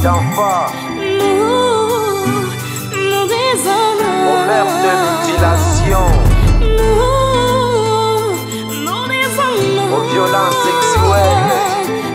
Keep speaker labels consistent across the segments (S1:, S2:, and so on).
S1: d'enfants aux mères de mutilation, aux violences sexuelles.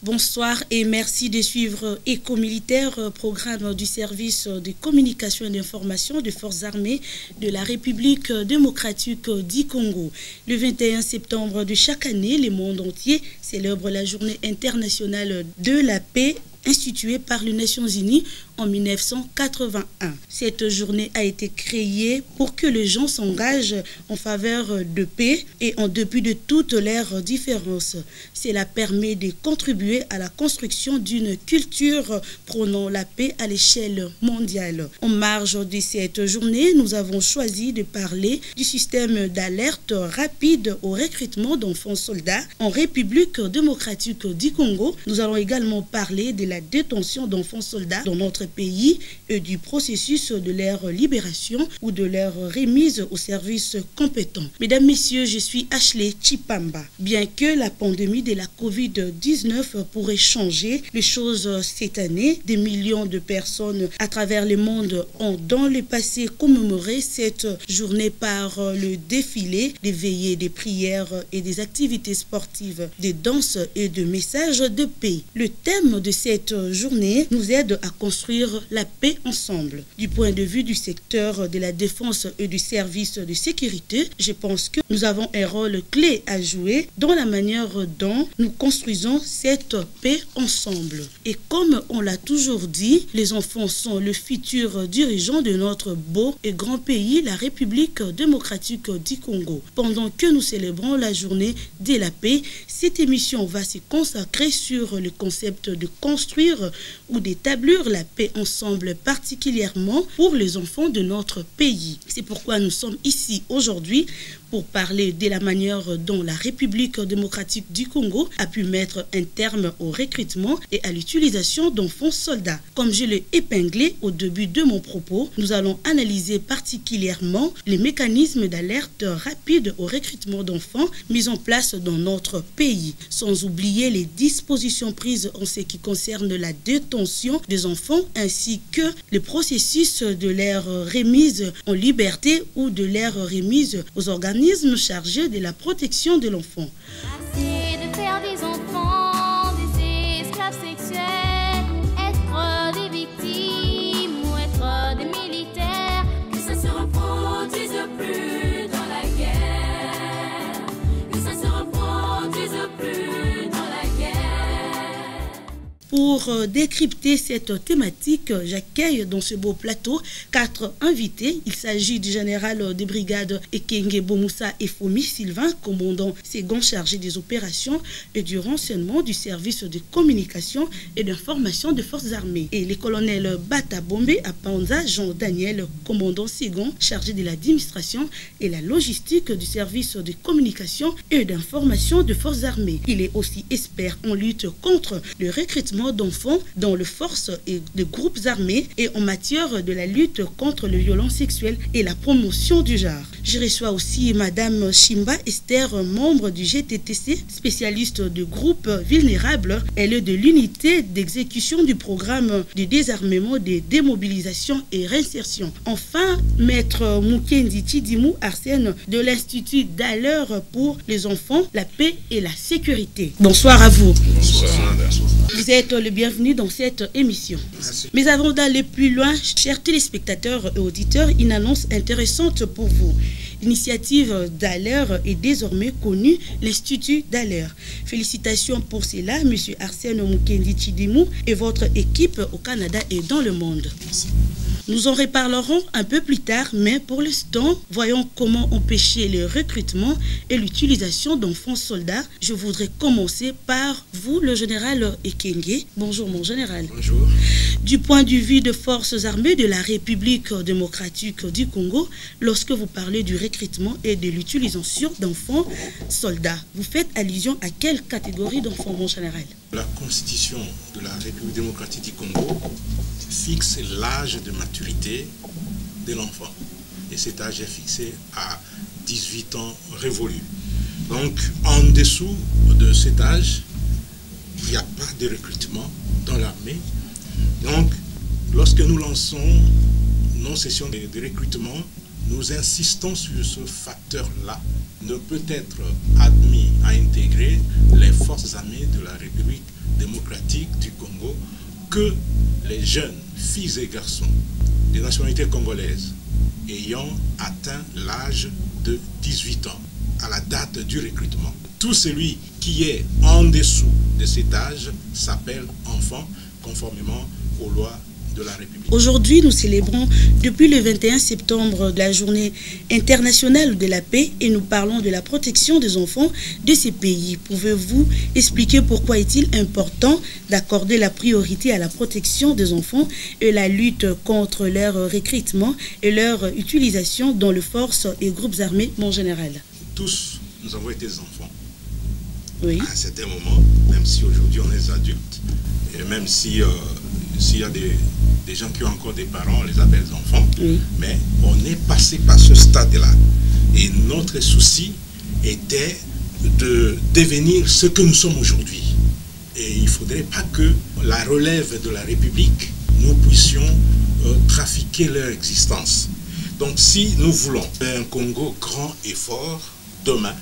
S2: Bonsoir et merci de suivre Éco Militaire, programme du service de communication et d'information des forces armées de la République démocratique du Congo. Le 21 septembre de chaque année, le monde entier célèbre la journée internationale de la paix instituée par les Nations Unies en 1981. Cette journée a été créée pour que les gens s'engagent en faveur de paix et en dépit de toutes leurs différences. Cela permet de contribuer à la construction d'une culture prônant la paix à l'échelle mondiale. En marge de cette journée, nous avons choisi de parler du système d'alerte rapide au recrutement d'enfants soldats en République démocratique du Congo. Nous allons également parler de la détention d'enfants soldats dans notre pays et du processus de leur libération ou de leur remise au service compétent. Mesdames, Messieurs, je suis Ashley Chipamba. Bien que la pandémie de la COVID-19 pourrait changer les choses cette année, des millions de personnes à travers le monde ont dans le passé commémoré cette journée par le défilé, des veillées, des prières et des activités sportives, des danses et de messages de paix. Le thème de cette journée nous aide à construire la paix ensemble. Du point de vue du secteur de la défense et du service de sécurité, je pense que nous avons un rôle clé à jouer dans la manière dont nous construisons cette paix ensemble. Et comme on l'a toujours dit, les enfants sont le futur dirigeant de notre beau et grand pays, la République démocratique du Congo. Pendant que nous célébrons la journée de la paix, cette émission va se consacrer sur le concept de construire ou d'établir la paix ensemble, particulièrement pour les enfants de notre pays. C'est pourquoi nous sommes ici aujourd'hui pour parler de la manière dont la République démocratique du Congo a pu mettre un terme au recrutement et à l'utilisation d'enfants soldats. Comme je l'ai épinglé au début de mon propos, nous allons analyser particulièrement les mécanismes d'alerte rapide au recrutement d'enfants mis en place dans notre pays, sans oublier les dispositions prises en ce qui concerne la détention des enfants ainsi que le processus de leur remise en liberté ou de leur remise aux organismes chargés de la protection de l'enfant.
S3: Assez de faire des enfants, des esclaves sexuels, être des victimes ou être des militaires, que ça se reproduise plus dans la guerre, que ça se reproduise plus dans la guerre.
S2: Pour décrypter cette thématique, j'accueille dans ce beau plateau 4 invités. Il s'agit du général de brigade Ekenge Bomoussa Efomi Sylvain, commandant second chargé des opérations et du renseignement du service de communication et d'information des forces armées. Et le colonel Bata Bombe Apanza Jean-Daniel, commandant second chargé de l'administration et la logistique du service de communication et d'information des forces armées. Il est aussi expert en lutte contre le recrutement d'enfants dans les forces et de groupes armés et en matière de la lutte contre les violences sexuelles et la promotion du genre. Je reçois aussi Madame Chimba Esther, membre du GTTC, spécialiste de groupes vulnérables. Elle est de l'unité d'exécution du programme de désarmement, de démobilisation et réinsertion. Enfin, Maître Mukendi Tidimou Arsène de l'Institut d'Alerte pour les enfants, la paix et la sécurité. Bonsoir à vous.
S4: Bonsoir.
S2: Vous êtes le bienvenu dans cette émission.
S4: Merci.
S2: Mais avant d'aller plus loin, chers téléspectateurs et auditeurs, une annonce intéressante pour vous. L'initiative d'Alerte est désormais connue, l'Institut d'Alerte. Félicitations pour cela, M. Arsène Mukendi Tidimou et votre équipe au Canada et dans le monde.
S4: Merci.
S2: Nous en reparlerons un peu plus tard, mais pour l'instant, voyons comment empêcher le recrutement et l'utilisation d'enfants soldats. Je voudrais commencer par vous, le général Ekenge. Bonjour, mon général.
S4: Bonjour.
S2: Du point de vue des forces armées de la République démocratique du Congo, lorsque vous parlez du recrutement et de l'utilisation d'enfants soldats, vous faites allusion à quelle catégorie d'enfants, mon général?
S4: La Constitution de la République démocratique du Congo fixe l'âge de maturité de l'enfant. Et cet âge est fixé à 18 ans révolus. Donc, en dessous de cet âge, il n'y a pas de recrutement dans l'armée. Donc, lorsque nous lançons nos sessions de recrutement, nous insistons sur ce facteur-là. Ne peut être admis à intégrer les forces armées de la République démocratique du Congo que les jeunes filles et garçons des nationalités congolaises ayant atteint l'âge de 18 ans à la date du recrutement. Tout celui qui est en dessous de cet âge s'appelle enfant, conformément aux lois de la République.
S2: Aujourd'hui, nous célébrons depuis le 21 septembre la journée internationale de la paix et nous parlons de la protection des enfants de ces pays. Pouvez-vous expliquer pourquoi est-il important d'accorder la priorité à la protection des enfants et la lutte contre leur recrutement et leur utilisation dans les forces et groupes armés, mon général?
S4: Tous, nous avons été des enfants.
S2: Oui.
S4: À un certain moment, même si aujourd'hui on est adultes, et même si s'il y a des gens qui ont encore des parents, on les appelle enfants,
S2: oui.
S4: Mais on est passé par ce stade-là. Et notre souci était de devenir ce que nous sommes aujourd'hui. Et il ne faudrait pas que la relève de la République, nous puissions trafiquer leur existence. Donc si nous voulons un Congo grand et fort, demain,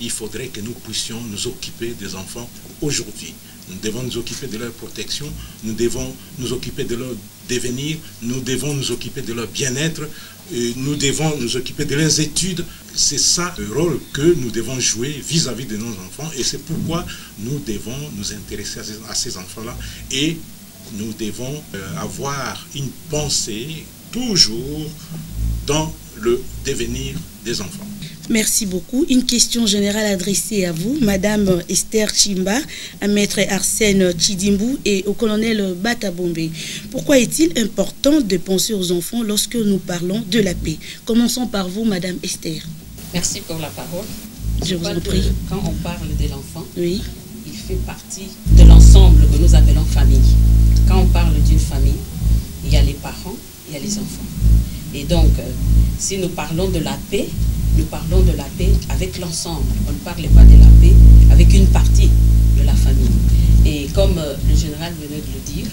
S4: il faudrait que nous puissions nous occuper des enfants aujourd'hui. Nous devons nous occuper de leur protection, nous devons nous occuper de leur devenir, nous devons nous occuper de leur bien-être, nous devons nous occuper de leurs études. C'est ça le rôle que nous devons jouer vis-à-vis de nos enfants et c'est pourquoi nous devons nous intéresser à ces enfants-là et nous devons avoir une pensée toujours dans le devenir des enfants.
S2: Merci beaucoup. Une question générale adressée à vous, Madame Esther Chimba, à Maître Arsène Chidimbu et au colonel Batabombe. Pourquoi est-il important de penser aux enfants lorsque nous parlons de la paix? Commençons par vous, Madame Esther.
S5: Merci pour la parole.
S2: Je vous en prie.
S5: Quand on parle de l'enfant,
S2: oui,
S5: il fait partie de l'ensemble que nous appelons famille. Quand on parle d'une famille, il y a les parents, il y a les enfants. Et donc, si nous parlons de la paix, nous parlons de la paix avec l'ensemble. On ne parle pas de la paix avec une partie de la famille. Et comme le général venait de le dire,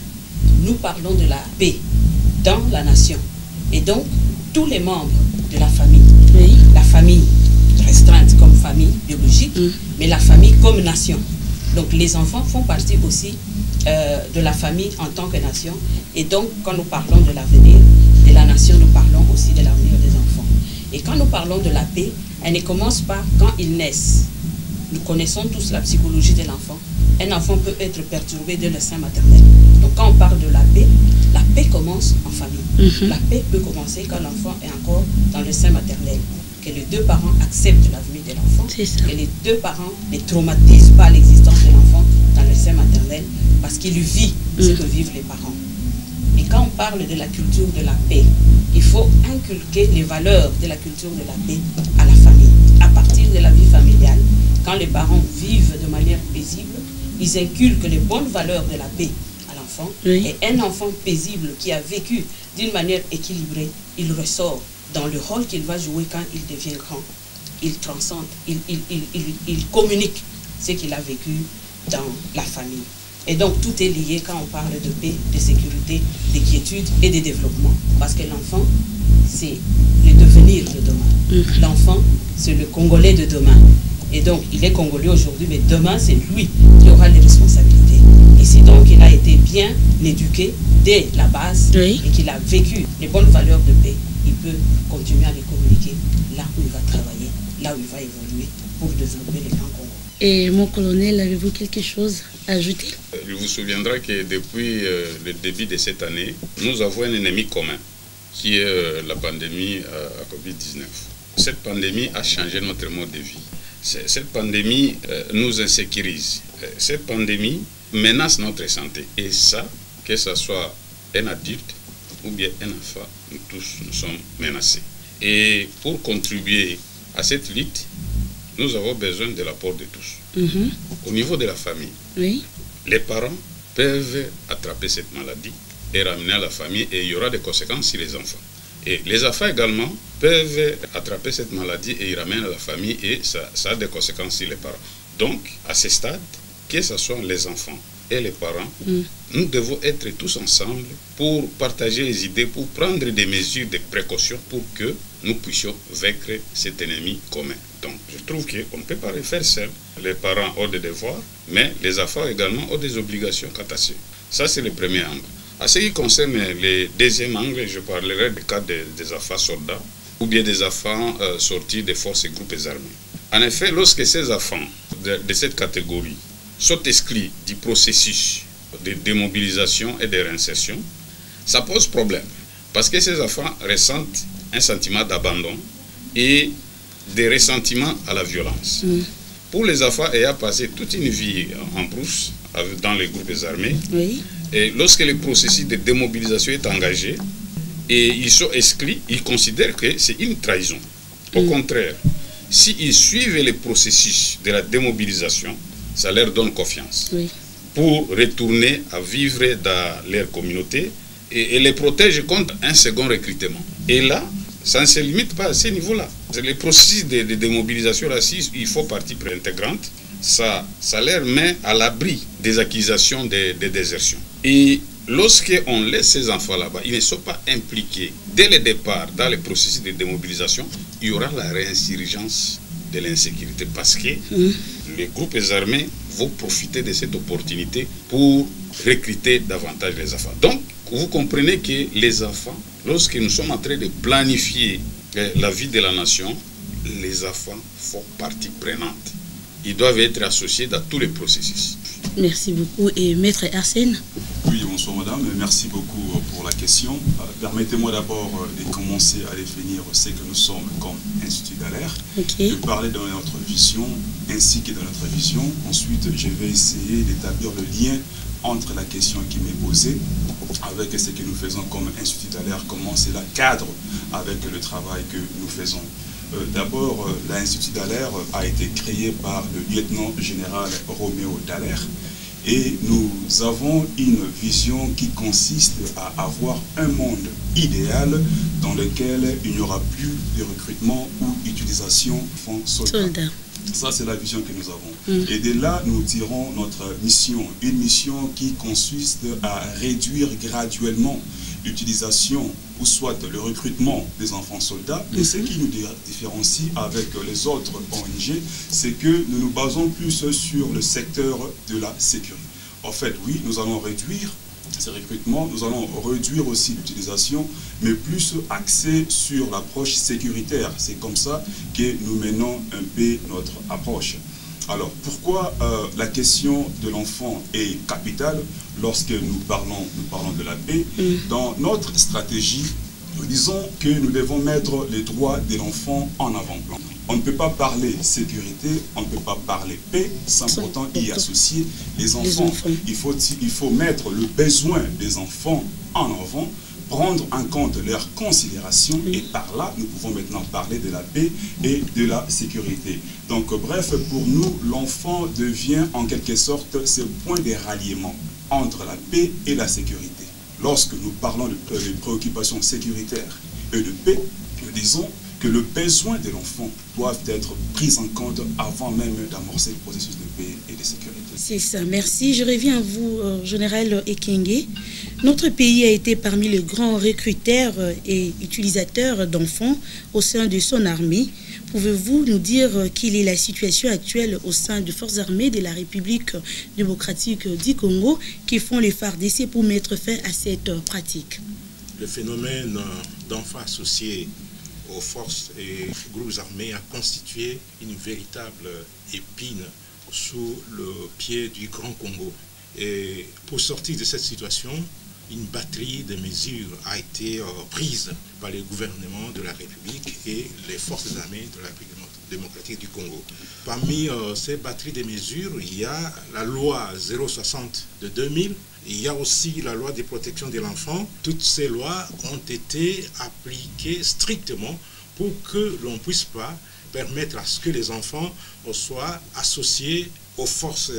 S5: nous parlons de la paix dans la nation. Et donc, tous les membres de la famille,
S2: oui,
S5: la famille restreinte comme famille biologique, mais la famille comme nation. Donc, les enfants font partie aussi de la famille en tant que nation. Et donc, quand nous parlons de l'avenir de la nation, nous parlons aussi de l'avenir des enfants. Et quand nous parlons de la paix, elle ne commence pas quand ils naissent. Nous connaissons tous la psychologie de l'enfant. Un enfant peut être perturbé dès le sein maternel. Donc quand on parle de la paix commence en famille. La paix peut commencer quand l'enfant est encore dans le sein maternel. Que les deux parents acceptent la venue de l'enfant. Que les deux parents ne traumatisent pas l'existence de l'enfant dans le sein maternel parce qu'il vit ce que vivent les parents. Et quand on parle de la culture de la paix, il faut inculquer les valeurs de la culture de la paix à la famille. À partir de la vie familiale, quand les parents vivent de manière paisible, ils inculquent les bonnes valeurs de la paix à l'enfant. Oui. Et un enfant paisible qui a vécu d'une manière équilibrée, il ressort dans le rôle qu'il va jouer quand il devient grand. Il transcende, il communique ce qu'il a vécu dans la famille. Et donc, tout est lié quand on parle de paix, de sécurité, de quiétude et de développement. Parce que l'enfant, c'est le devenir de demain. L'enfant, c'est le Congolais de demain. Et donc, il est Congolais aujourd'hui, mais demain, c'est lui qui aura les responsabilités. Et si donc il a été bien éduqué dès la base et qu'il a vécu les bonnes valeurs de paix, il peut continuer à les communiquer là où il va travailler, là où il va évoluer pour développer les grands Congo.
S2: Et mon colonel, avez-vous quelque chose à ajouter?
S6: Je vous souviendrai que depuis le début de cette année, nous avons un ennemi commun, qui est la pandémie à Covid-19. Cette pandémie a changé notre mode de vie. Cette pandémie nous insécurise. Cette pandémie menace notre santé. Et ça, que ce soit un adulte ou bien un enfant, nous tous nous sommes menacés. Et pour contribuer à cette lutte, nous avons besoin de l'apport de tous. Au niveau de la famille, les parents peuvent attraper cette maladie et ramener à la famille et il y aura des conséquences sur les enfants. Et les enfants également peuvent attraper cette maladie et y ramener à la famille et ça a des conséquences sur les parents. Donc, à ce stade, que ce soit les enfants et les parents, nous devons être tous ensemble pour partager les idées, pour prendre des mesures de précaution pour que nous puissions vaincre cet ennemi commun. Donc, je trouve qu'on ne peut pas le faire seul. Les parents ont des devoirs, mais les enfants également ont des obligations quant à ça. Ça, c'est le premier angle. À ce qui concerne le deuxième angle, je parlerai du cas des enfants soldats ou bien des enfants sortis des forces et groupes armés. En effet, lorsque ces enfants de cette catégorie sont exclus du processus de démobilisation et de réinsertion, ça pose problème. Parce que ces enfants ressentent un sentiment d'abandon et des ressentiments à la violence. Pour les enfants ayant passé toute une vie en brousse dans les groupes armés, et lorsque le processus de démobilisation est engagé et ils sont exclus, ils considèrent que c'est une trahison. Au contraire, s'ils suivent le processus de la démobilisation, ça leur donne confiance pour retourner à vivre dans leur communauté et les protège contre un second recrutement. Et là, ça ne se limite pas à ce niveau-là. Le processus de démobilisation, là, il faut partie intégrante, ça leur met à l'abri des accusations de désertion. Et lorsqu'on laisse ces enfants là-bas, ils ne sont pas impliqués dès le départ dans le processus de démobilisation, il y aura la réinsurgence de l'insécurité parce que les groupes armés vont profiter de cette opportunité pour recruter davantage les enfants. Donc, vous comprenez que les enfants, lorsque nous sommes en train de planifier la vie de la nation, les enfants font partie prenante. Ils doivent être associés dans tous les processus.
S2: Merci beaucoup. Et Maître Arsène?
S7: Oui, bonsoir madame, merci beaucoup pour la question. Permettez-moi d'abord de commencer à définir ce que nous sommes comme Institut Dallaire, de parler de notre vision ainsi que de notre vision. Ensuite, je vais essayer d'établir le lien entre la question qui m'est posée avec ce que nous faisons comme Institut Dallaire, comment cela cadre avec le travail que nous faisons. D'abord, l'Institut Dallaire a été créé par le lieutenant-général Roméo Dallaire et nous avons une vision qui consiste à avoir un monde idéal dans lequel il n'y aura plus de recrutement ou utilisation de fonds soldats. Ça, c'est la vision que nous avons. Et de là, nous tirons notre mission. Une mission qui consiste à réduire graduellement l'utilisation ou soit le recrutement des enfants soldats. Et ce qui nous différencie avec les autres ONG, c'est que nous nous basons plus sur le secteur de la sécurité. En fait, oui, nous allons réduire ces recrutements, nous allons réduire aussi l'utilisation, mais plus axé sur l'approche sécuritaire. C'est comme ça que nous menons un peu notre approche. Alors, pourquoi la question de l'enfant est capitale lorsque nous parlons de la paix? Dans notre stratégie, nous disons que nous devons mettre les droits de l'enfant en avant-plan. On ne peut pas parler sécurité, on ne peut pas parler paix sans pourtant y associer les enfants. Il faut mettre le besoin des enfants en avant, prendre en compte leurs considérations et par là, nous pouvons maintenant parler de la paix et de la sécurité. Donc bref, pour nous, l'enfant devient en quelque sorte ce point de ralliement entre la paix et la sécurité. Lorsque nous parlons de préoccupations sécuritaires et de paix, nous disons que le besoin de l'enfant doivent être pris en compte avant même d'amorcer le processus de paix et de sécurité.
S2: C'est ça, merci. Je reviens à vous, Général Ekenge. Notre pays a été parmi les grands recruteurs et utilisateurs d'enfants au sein de son armée. Pouvez-vous nous dire quelle est la situation actuelle au sein des forces armées de la République démocratique du Congo qui font l'effort d'essai pour mettre fin à cette pratique?
S4: Le phénomène d'enfants associés aux forces et groupes armés a constitué une véritable épine sous le pied du Grand Congo. Et pour sortir de cette situation, une batterie de mesures a été prise par le gouvernement de la République et les forces armées de la République démocratique du Congo. Parmi ces batteries de mesures, il y a la loi 060 de 2000, il y a aussi la loi de protection de l'enfant. Toutes ces lois ont été appliquées strictement pour que l'on ne puisse pas permettre à ce que les enfants soient associés aux forces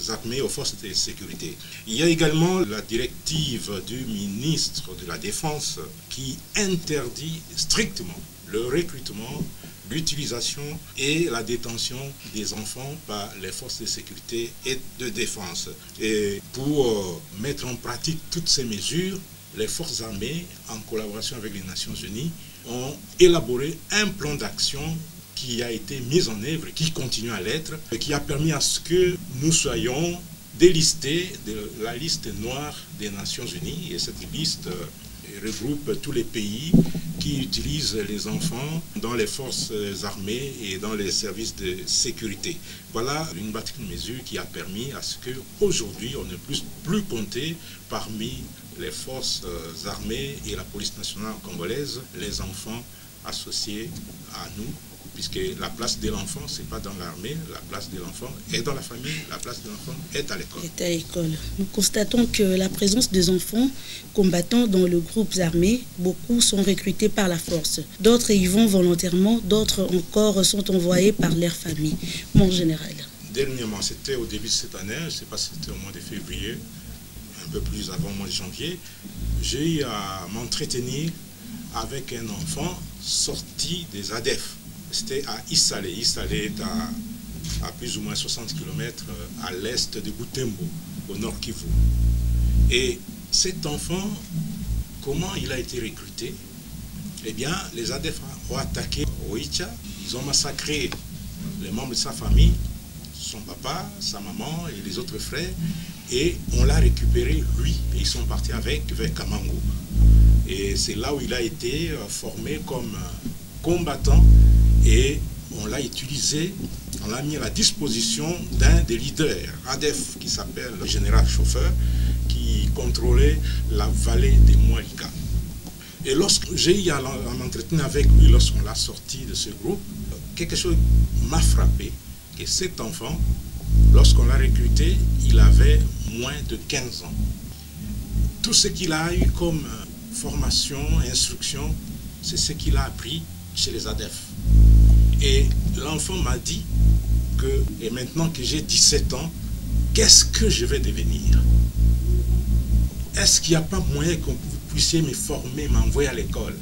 S4: armées, aux forces de sécurité. Il y a également la directive du ministre de la Défense qui interdit strictement le recrutement l'utilisation et la détention des enfants par les forces de sécurité et de défense. Et pour mettre en pratique toutes ces mesures, les forces armées, en collaboration avec les Nations Unies, ont élaboré un plan d'action qui a été mis en œuvre, qui continue à l'être, et qui a permis à ce que nous soyons délistés de la liste noire des Nations Unies. Et cette liste regroupe tous les pays qui utilisent les enfants dans les forces armées et dans les services de sécurité. Voilà une mesure qui a permis à ce qu'aujourd'hui on ne puisse plus compter parmi les forces armées et la police nationale congolaise les enfants associés à nous, puisque la place de l'enfant, ce n'est pas dans l'armée, la place de l'enfant est dans la famille, la place de l'enfant est à l'école.
S2: Est à l'école. Nous constatons que la présence des enfants combattants dans le groupe armé, beaucoup sont recrutés par la force. D'autres y vont volontairement, d'autres encore sont envoyés par leur famille. Mon général.
S4: Dernièrement, c'était au début de cette année, je ne sais pas si c'était au mois de février, un peu plus avant le mois de janvier, j'ai eu à m'entretenir avec un enfant sorti des ADEF. C'était à Isale. Isale est à plus ou moins 60 km à l'est de Butembo, au nord Kivu. Et cet enfant, comment il a été recruté? Eh bien, les ADF ont attaqué Oicha, ils ont massacré les membres de sa famille, son papa, sa maman et les autres frères, et on l'a récupéré, lui, et ils sont partis avec vers Kamango. Et c'est là où il a été formé comme combattant, et on l'a utilisé, on l'a mis à la disposition d'un des leaders ADF qui s'appelle le général Chauffeur, qui contrôlait la vallée des Moualika. Et lorsque j'ai eu à m'entretenir avec lui, lorsqu'on l'a sorti de ce groupe, quelque chose m'a frappé, que cet enfant, lorsqu'on l'a recruté, il avait moins de 15 ans. Tout ce qu'il a eu comme formation, instruction, c'est ce qu'il a appris chez les ADF. Et l'enfant m'a dit que, et maintenant que j'ai 17 ans, qu'est-ce que je vais devenir? Est-ce qu'il n'y a pas moyen que vous puissiez me former, m'envoyer à l'école?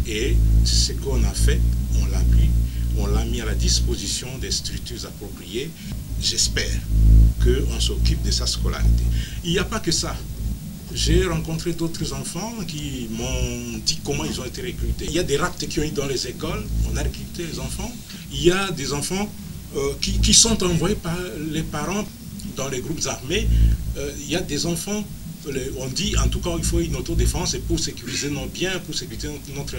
S4: Et ce qu'on a fait, on l'a pris, on l'a mis à la disposition des structures appropriées. J'espère qu'on s'occupe de sa scolarité. Il n'y a pas que ça. J'ai rencontré d'autres enfants qui m'ont dit comment ils ont été recrutés. Il y a des raptes qui ont eu dans les écoles, on a recruté les enfants. Il y a des enfants qui sont envoyés par les parents dans les groupes armés. Il y a des enfants, on dit en tout cas il faut une autodéfense pour sécuriser nos biens, pour sécuriser notre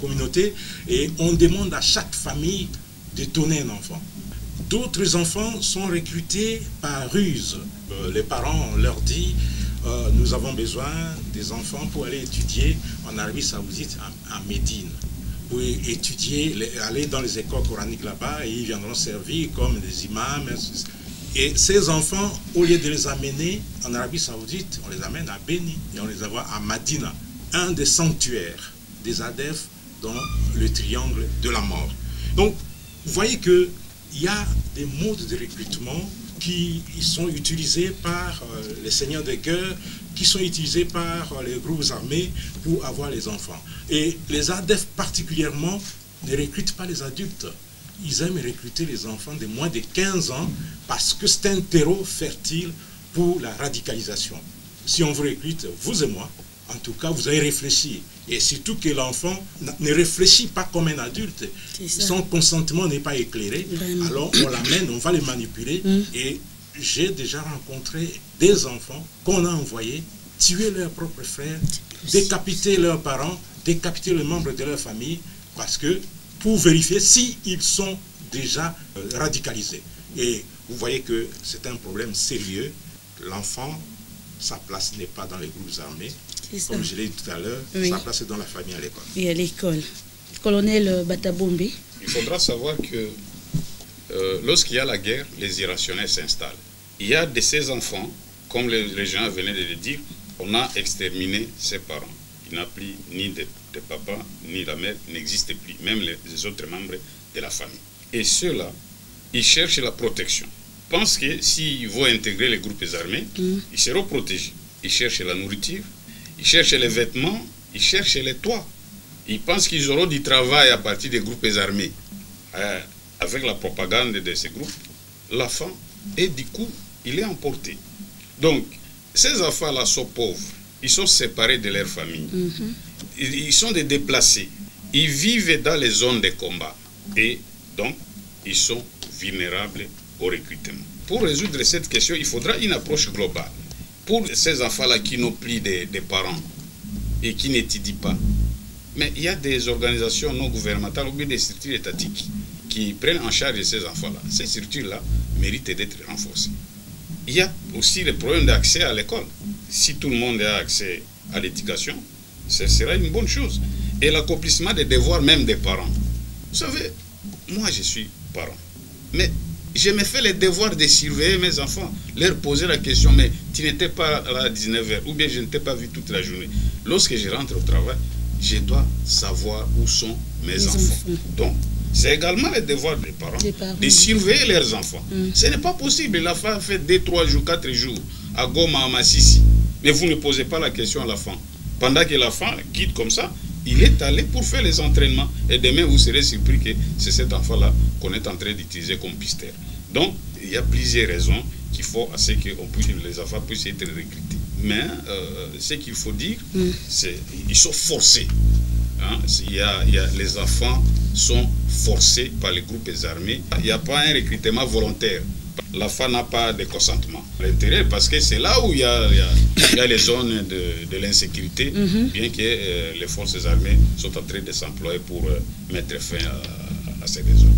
S4: communauté. Et on demande à chaque famille de donner un enfant. D'autres enfants sont recrutés par ruse. Les parents leur disent nous avons besoin des enfants pour aller étudier en Arabie Saoudite, à Médine, pour étudier, aller dans les écoles coraniques là-bas, et ils viendront servir comme des imams. Et ces enfants, au lieu de les amener en Arabie Saoudite, on les amène à Béni et on les envoie à Madina, un des sanctuaires des ADF dans le triangle de la mort. Donc, vous voyez qu'il y a des modes de recrutement qui sont utilisés par les seigneurs de guerre, qui sont utilisés par les groupes armés pour avoir les enfants. Et les ADF particulièrement ne recrutent pas les adultes. Ils aiment recruter les enfants de moins de 15 ans parce que c'est un terreau fertile pour la radicalisation. Si on vous recrute, vous et moi, en tout cas, vous allez réfléchir. Et surtout que l'enfant ne réfléchit pas comme un adulte. Son consentement n'est pas éclairé. Vraiment. Alors on l'amène, on va les manipuler. Et j'ai déjà rencontré des enfants qu'on a envoyés tuer leurs propres frères, décapiter leurs parents, décapiter les membres de leur famille, parce que pour vérifier s'ils sont déjà radicalisés. Et vous voyez que c'est un problème sérieux. L'enfant, sa place n'est pas dans les groupes armés. Comme je l'ai dit tout à l'heure, oui. Sa place est dans la famille, à l'école.
S2: Et à l'école. Colonel Batabombe.
S6: Il faudra savoir que lorsqu'il y a la guerre, les irrationnels s'installent. Il y a de ces enfants, comme les gens venaient de le dire, on a exterminé ses parents. Il n'a plus ni de papa, ni la mère, n'existe plus, même les autres membres de la famille. Et ceux-là, ils cherchent la protection. Ils pensent que s'ils vont intégrer les groupes armés, ils seront protégés. Ils cherchent la nourriture, ils cherchent les vêtements, ils cherchent les toits. Ils pensent qu'ils auront du travail à partir des groupes armés. avec la propagande de ces groupes, l'enfant, et du coup, il est emporté. Donc, ces enfants-là sont pauvres, ils sont séparés de leur famille, ils sont des déplacés, ils vivent dans les zones de combat, et donc, ils sont vulnérables au recrutement. Pour résoudre cette question, il faudra une approche globale. Pour ces enfants-là qui n'ont plus de parents et qui n'étudient pas, mais il y a des organisations non gouvernementales ou bien des structures étatiques qui prennent en charge ces enfants-là. Ces structures-là méritent d'être renforcées. Il y a aussi le problème d'accès à l'école. Si tout le monde a accès à l'éducation, ce sera une bonne chose. Et l'accomplissement des devoirs même des parents. Vous savez, moi je suis parent, mais je me fais les devoirs de surveiller mes enfants, leur poser la question, mais tu n'étais pas là à 19h, ou bien je ne t'ai pas vu toute la journée. Lorsque je rentre au travail, je dois savoir où sont mes enfants. Donc, c'est également le devoir des parents de surveiller leurs enfants. Ce n'est pas possible. L'enfant fait 2, 3 jours, 4 jours à Goma, à Massissi. Mais vous ne posez pas la question à l'enfant. Pendant que l'enfant quitte comme ça, il est allé pour faire les entraînements. Et demain, vous serez surpris que c'est cet enfant-là qu'on est en train d'utiliser comme pisteur. Donc, il y a plusieurs raisons qu'il faut à ce que les enfants puissent être recrutés. Mais ce qu'il faut dire, c'est qu'ils sont forcés. Hein? Les enfants sont forcés par les groupes armés. Il n'y a pas un recrutement volontaire. L'enfant n'a pas de consentement à l'intérieur parce que c'est là où il y a les zones de l'insécurité, bien que les forces armées sont en train de s'employer pour mettre fin à ces zones.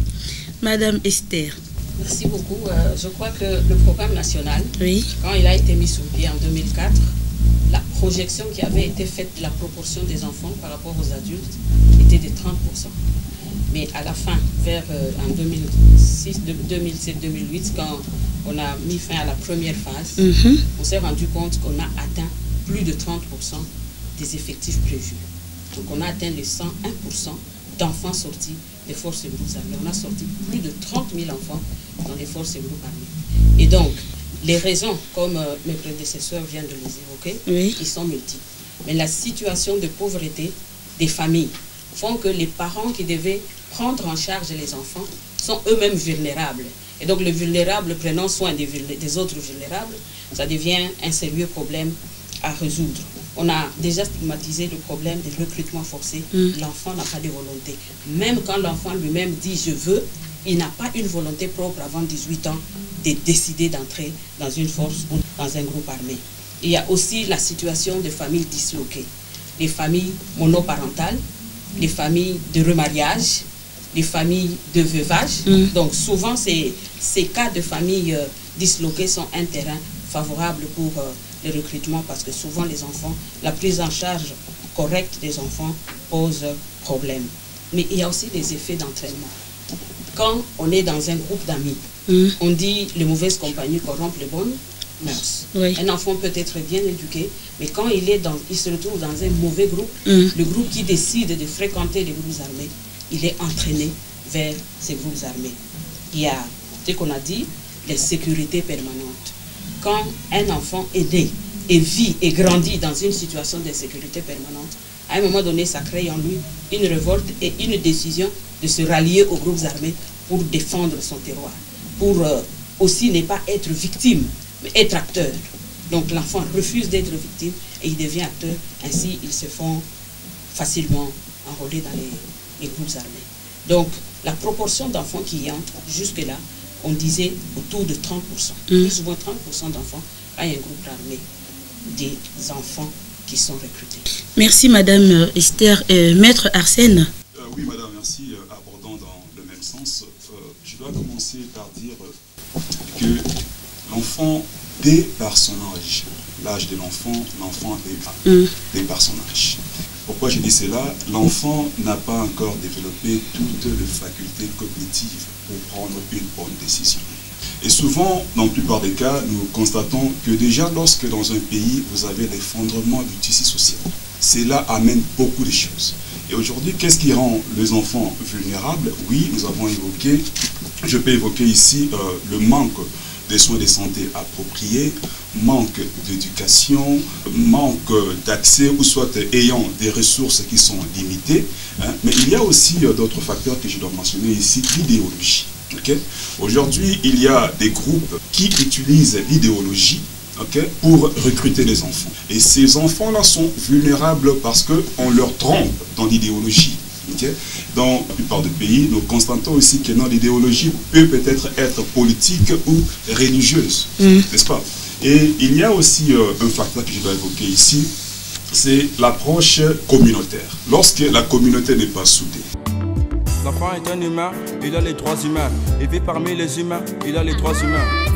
S6: Madame Esther.
S5: Merci beaucoup. Je crois que le programme national, quand il a été mis sur pied en 2004, la projection qui avait été faite de la proportion des enfants par rapport aux adultes était de 30%. Mais à la fin, vers en 2007-2008, quand on a mis fin à la première phase, on s'est rendu compte qu'on a atteint plus de 30% des effectifs prévus. Donc on a atteint les 101% d'enfants sortis des forces et groupes armés. On a sorti plus de 30 000 enfants dans les forces et groupes armés. Et donc, les raisons, comme mes prédécesseurs viennent de les évoquer, ils sont multiples. Mais la situation de pauvreté des familles font que les parents qui devaient prendre en charge les enfants sont eux-mêmes vulnérables. Et donc, les vulnérables prenant soin des autres vulnérables, ça devient un sérieux problème à résoudre. On a déjà stigmatisé le problème des recrutements forcés. L'enfant n'a pas de volonté. Même quand l'enfant lui-même dit « je veux », il n'a pas une volonté propre avant 18 ans de décider d'entrer dans une force ou dans un groupe armé. Il y a aussi la situation des familles disloquées. Les familles monoparentales, les familles de remariage, les familles de veuvage. Donc souvent, ces cas de familles disloquées sont un terrain favorable pour le recrutement parce que souvent les enfants, la prise en charge correcte des enfants pose problème. Mais il y a aussi des effets d'entraînement. Quand on est dans un groupe d'amis, on dit les mauvaises compagnies corrompent les bonnes mœurs. Un enfant peut être bien éduqué, mais quand il se retrouve dans un mauvais groupe, le groupe qui décide de fréquenter les groupes armés, il est entraîné vers ces groupes armés. Il y a ce qu'on a dit, les sécurités permanentes. Quand un enfant est né et vit et grandit dans une situation d'insécurité permanente, à un moment donné, ça crée en lui une révolte et une décision de se rallier aux groupes armés pour défendre son terroir, pour aussi ne pas être victime, mais être acteur. Donc l'enfant refuse d'être victime et il devient acteur. Ainsi, ils se font facilement enrôler dans les groupes armés. Donc la proportion d'enfants qui y entrent, jusque-là, on disait autour de 30%. Plus ou moins 30% d'enfants à un groupe armé, des enfants qui sont recrutés.
S2: Merci Madame Esther. Maître Arsène.
S7: Oui Madame, merci. Abordant dans le même sens, je dois commencer par dire que l'enfant, dès par son âge, l'âge de l'enfant est dès par son âge. Pourquoi je dis cela? L'enfant n'a pas encore développé toutes les facultés cognitives pour prendre une bonne décision. Et souvent, dans la plupart des cas, nous constatons que déjà lorsque dans un pays, vous avez l'effondrement du tissu social, cela amène beaucoup de choses. Et aujourd'hui, qu'est-ce qui rend les enfants vulnérables? Oui, nous avons évoqué, je peux évoquer ici le manque des soins de santé appropriés, manque d'éducation, manque d'accès ou soit ayant des ressources qui sont limitées. Hein. Mais il y a aussi d'autres facteurs que je dois mentionner ici, l'idéologie. Okay? Aujourd'hui, il y a des groupes qui utilisent l'idéologie pour recruter des enfants. Et ces enfants-là sont vulnérables parce qu'on leur trompe dans l'idéologie. Dans la plupart des pays, nous constatons aussi que l'idéologie peut peut-être être politique ou religieuse, n'est-ce pas? Et il y a aussi un facteur que je dois évoquer ici, c'est l'approche communautaire. Lorsque la communauté n'est pas soudée.
S8: L'enfant est un humain, il a les droits humains. Il vit parmi les humains, il a les droits humains.